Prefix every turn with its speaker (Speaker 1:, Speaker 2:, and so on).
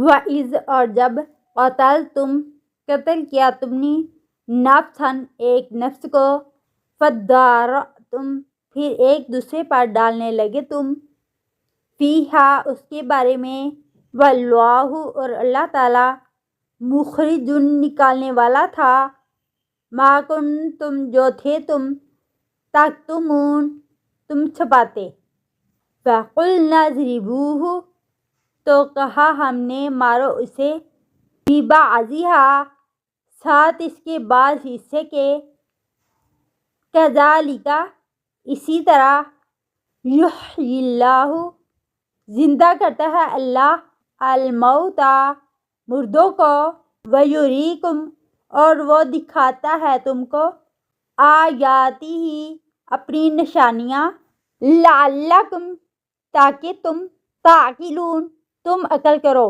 Speaker 1: وَإِذْ اور جب قتل تم قتل کیا تم نے نفساً ایک نفس کو فَادَّارَأْتُمْ پھر ایک دوسرے پر ڈالنے لگے تم فیہا اس کے بارے میں واللہ اور اللہ تعالیٰ مخرج نکالنے والا تھا ما کنتم جو تھے تم تکتمون تم چھپاتے فَقُلْنَا اضْرِبُوهُ تو کہا ہم نے مارو اسے بِبَعْضِہَا ساتھ اس کے بعض حصے کے کَذَالِکَ اسی طرح یحیی اللہ زندہ کرتا ہے اللہ الموتیٰ مردوں کو ویریکم اور وہ دکھاتا ہے تم کو آیاتہ اپنی نشانیاں لعلکم تاکہ تم تعقلون تم عقل کرو